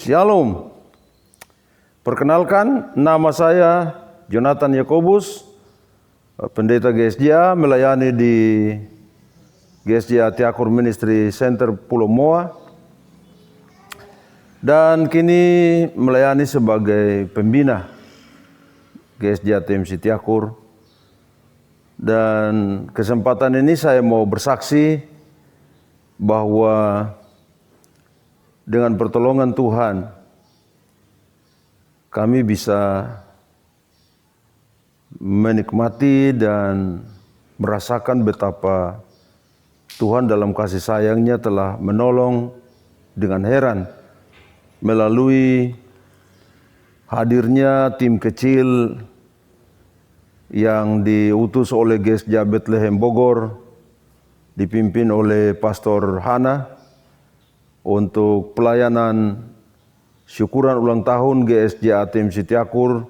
Shalom. Perkenalkan, nama saya Jonathan Yakobus, pendeta GSJA, melayani di GSJA Tiakur Ministry Center Pulau Moa, dan kini melayani sebagai pembina GSJA TMC Tiakur. Dan kesempatan ini saya mau bersaksi bahwa dengan pertolongan Tuhan kami bisa menikmati dan merasakan betapa Tuhan dalam kasih sayangnya telah menolong dengan heran melalui hadirnya tim kecil yang diutus oleh GSJA Bethlehem Bogor, dipimpin oleh Pastor Hana untuk pelayanan syukuran ulang tahun GSJA TMC Tiakur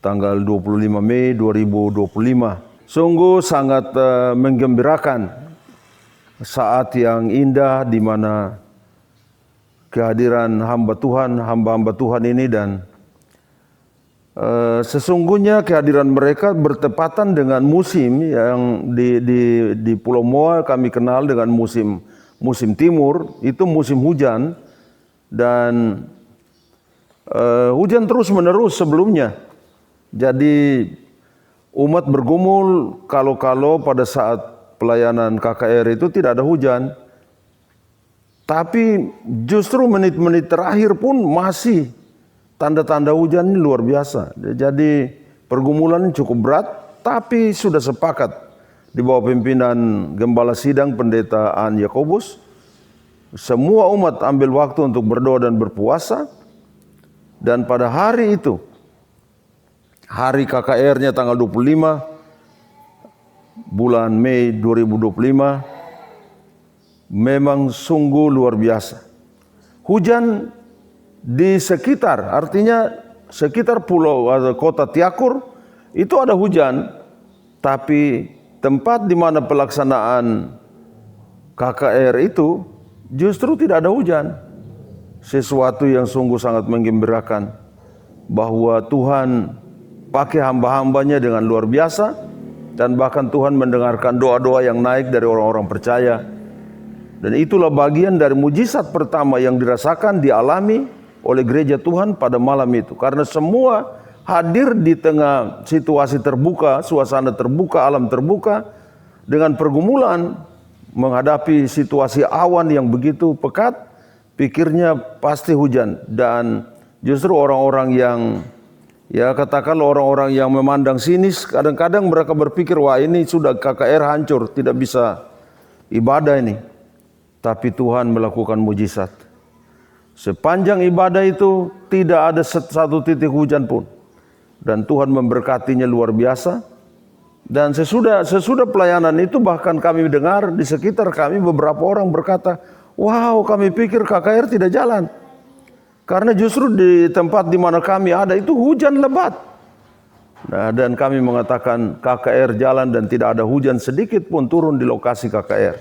tanggal 25 Mei 2025. Sungguh sangat menggembirakan, saat yang indah di mana kehadiran hamba-hamba Tuhan ini, dan sesungguhnya kehadiran mereka bertepatan dengan musim yang di Pulau Moa kami kenal dengan musim timur, itu musim hujan, dan hujan terus menerus sebelumnya. Jadi umat bergumul kalau pada saat pelayanan KKR itu tidak ada hujan. Tapi justru menit-menit terakhir pun masih tanda-tanda hujan ini luar biasa. Jadi pergumulan cukup berat, tapi sudah sepakat di bawah pimpinan Gembala Sidang Pendeta An Yakobus. Semua umat ambil waktu untuk berdoa dan berpuasa. Dan pada hari itu, hari KKR-nya tanggal 25 bulan Mei 2025, memang sungguh luar biasa. Hujan di sekitar, artinya sekitar pulau atau kota Tiakur itu ada hujan, tapi tempat di mana pelaksanaan KKR itu justru tidak ada hujan. Sesuatu yang sungguh sangat menggembirakan bahwa Tuhan pakai hamba-hambanya dengan luar biasa, dan bahkan Tuhan mendengarkan doa-doa yang naik dari orang-orang percaya. Dan itulah bagian dari mujizat pertama yang dirasakan, dialami oleh gereja Tuhan pada malam itu. Karena semua hadir di tengah situasi terbuka, suasana terbuka, alam terbuka, dengan pergumulan menghadapi situasi awan yang begitu pekat, pikirnya pasti hujan. Dan justru orang-orang yang, ya katakanlah orang-orang yang memandang sinis, kadang-kadang mereka berpikir, wah ini sudah KKR hancur, tidak bisa ibadah ini. Tapi Tuhan melakukan mujizat. Sepanjang ibadah itu tidak ada satu titik hujan pun. Dan Tuhan memberkatinya luar biasa. Dan sesudah pelayanan itu bahkan kami dengar di sekitar kami beberapa orang berkata, wow, kami pikir KKR tidak jalan. Karena justru di tempat di mana kami ada itu hujan lebat. Nah, dan kami mengatakan KKR jalan dan tidak ada hujan sedikit pun turun di lokasi KKR.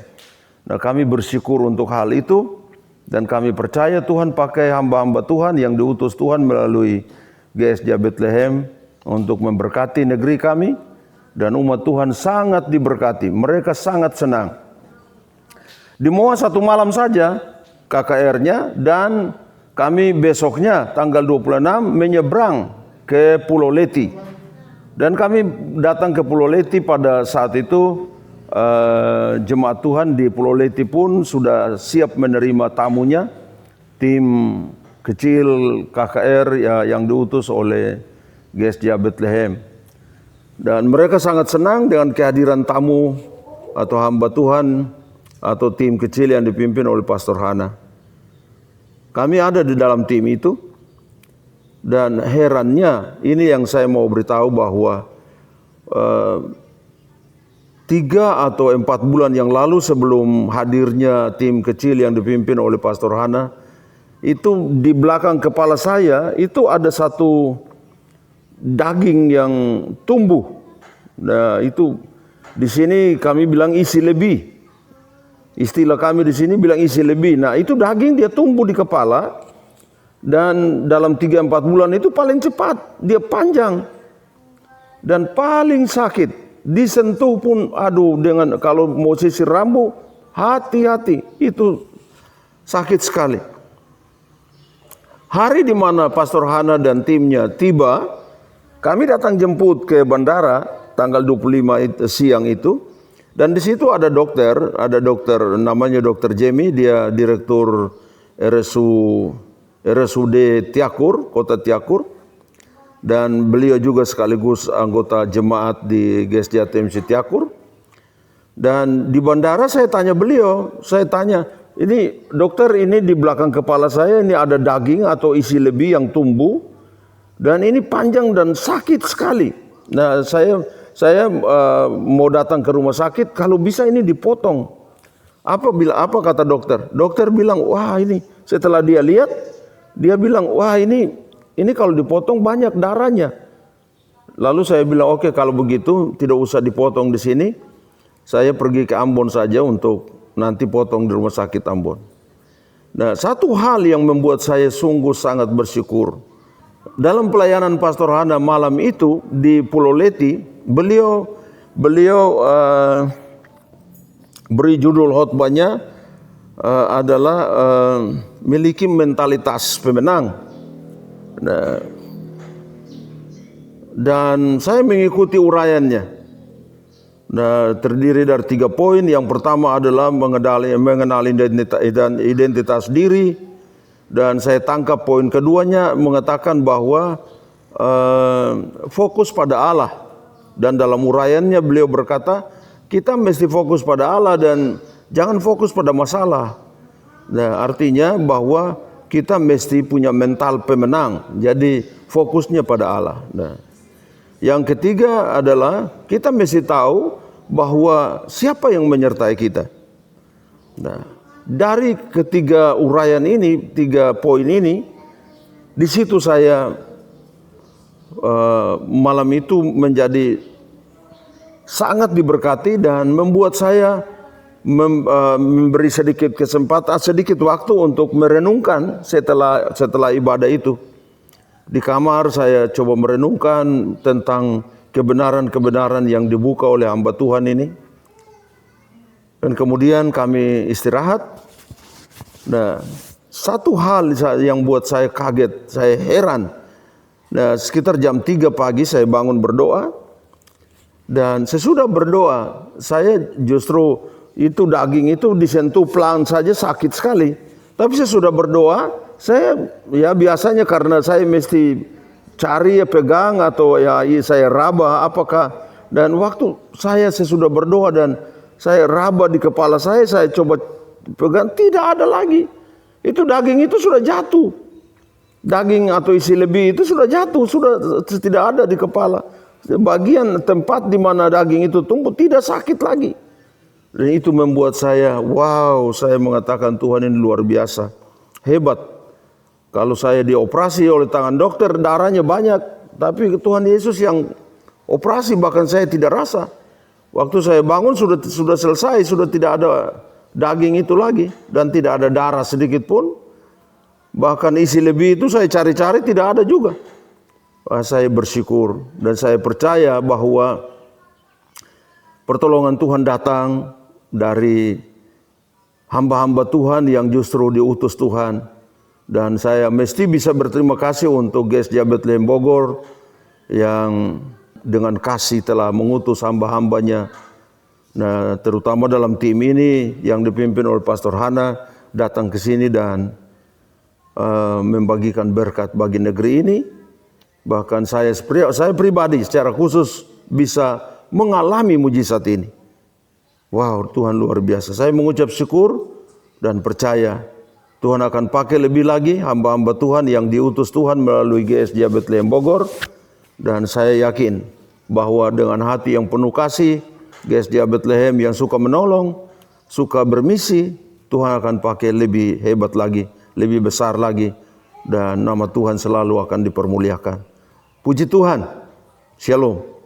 Nah, kami bersyukur untuk hal itu, dan kami percaya Tuhan pakai hamba-hamba Tuhan yang diutus Tuhan melalui GSJA Bethlehem untuk memberkati negeri kami, dan umat Tuhan sangat diberkati. Mereka sangat senang. Di Moa satu malam saja KKR-nya, dan kami besoknya tanggal 26 menyeberang ke Pulau Leti. Dan kami datang ke Pulau Leti pada saat itu. Jemaat Tuhan di Pulau Leti pun sudah siap menerima tamunya, tim kecil KKR yang diutus oleh GSJA Bethlehem. Dan mereka sangat senang dengan kehadiran tamu atau hamba Tuhan atau tim kecil yang dipimpin oleh Pastor Hana. Kami ada di dalam tim itu, dan herannya ini yang saya mau beritahu bahwa 3 atau 4 bulan yang lalu sebelum hadirnya tim kecil yang dipimpin oleh Pastor Hana, itu di belakang kepala saya itu ada satu daging yang tumbuh. Nah, itu di sini kami bilang isi lebih. Istilah kami di sini bilang isi lebih. Nah, itu daging dia tumbuh di kepala, Dan dalam 3-4 bulan itu paling cepat, dia panjang. Dan paling sakit, disentuh pun aduh, dengan kalau mau sisir rambut, hati-hati, itu sakit sekali. Hari di mana Pastor Hana dan timnya tiba, kami datang jemput ke bandara tanggal 25 siang itu. Dan di situ ada dokter namanya Dokter Jamie, dia direktur RSUD Tiakur, Kota Tiakur. Dan beliau juga sekaligus anggota jemaat di GSJ TMC Tiakur. Dan di bandara saya tanya beliau, ini dokter, ini di belakang kepala saya ini ada daging atau isi lebih yang tumbuh. Dan ini panjang dan sakit sekali. Nah saya mau datang ke rumah sakit, kalau bisa ini dipotong. Apa kata dokter? Dokter bilang, wah ini setelah dia lihat, dia bilang, wah ini kalau dipotong banyak darahnya. Lalu saya bilang, oke, kalau begitu tidak usah dipotong di sini. Saya pergi ke Ambon saja untuk nanti potong di rumah sakit Ambon. Nah, satu hal yang membuat saya sungguh sangat bersyukur. Dalam pelayanan Pastor Hana malam itu di Pulau Leti, beliau beri judul khotbahnya adalah miliki mentalitas pemenang. Nah, dan saya mengikuti uraiannya. Nah, terdiri dari 3 poin. Yang pertama adalah mengenali identitas diri. Dan saya tangkap poin keduanya mengatakan bahwa fokus pada Allah. Dan dalam uraiannya beliau berkata, kita mesti fokus pada Allah dan jangan fokus pada masalah. Nah, artinya bahwa kita mesti punya mental pemenang. Jadi fokusnya pada Allah. Nah, yang ketiga adalah kita mesti tahu bahwa siapa yang menyertai kita. Nah, dari ketiga uraian ini, 3 poin ini, di situ saya malam itu menjadi sangat diberkati dan membuat saya memberi sedikit kesempatan, sedikit waktu untuk merenungkan setelah ibadah itu. Di kamar saya coba merenungkan tentang kebenaran-kebenaran yang dibuka oleh hamba Tuhan ini. Dan kemudian kami istirahat. Nah, satu hal yang buat saya kaget, saya heran. Nah, sekitar jam 3 pagi saya bangun berdoa. Dan sesudah berdoa, saya justru itu daging itu disentuh pelan saja sakit sekali. Tapi saya sudah berdoa, saya ya biasanya karena saya mesti cari pegang atau saya raba apakah. Dan waktu saya sudah berdoa dan saya raba di kepala saya coba pegang, tidak ada lagi. Itu daging itu sudah jatuh. Daging atau isi lebih itu sudah jatuh, sudah tidak ada di kepala. Bagian tempat di mana daging itu tumbuh tidak sakit lagi. Dan itu membuat saya, wow, saya mengatakan Tuhan ini luar biasa, hebat. Kalau saya dioperasi oleh tangan dokter, darahnya banyak, tapi Tuhan Yesus yang operasi, bahkan saya tidak rasa. Waktu saya bangun sudah selesai, sudah tidak ada daging itu lagi, dan tidak ada darah sedikit pun. Bahkan isi lebih itu saya cari-cari tidak ada juga. Saya bersyukur dan saya percaya bahwa pertolongan Tuhan datang dari hamba-hamba Tuhan yang justru diutus Tuhan. Dan saya mesti bisa berterima kasih untuk GSJ Bethlehem Bogor yang dengan kasih telah mengutus hamba-hambanya. Nah, terutama dalam tim ini yang dipimpin oleh Pastor Hana datang ke sini dan membagikan berkat bagi negeri ini. Bahkan saya pribadi secara khusus bisa mengalami mujizat ini. Wow, Tuhan luar biasa. Saya mengucap syukur dan percaya Tuhan akan pakai lebih lagi hamba-hamba Tuhan yang diutus Tuhan melalui GSJ Bethlehem Bogor. Dan saya yakin bahwa dengan hati yang penuh kasih, GSJ Bethlehem yang suka menolong, suka bermisi, Tuhan akan pakai lebih hebat lagi, lebih besar lagi. Dan nama Tuhan selalu akan dipermuliakan. Puji Tuhan. Shalom.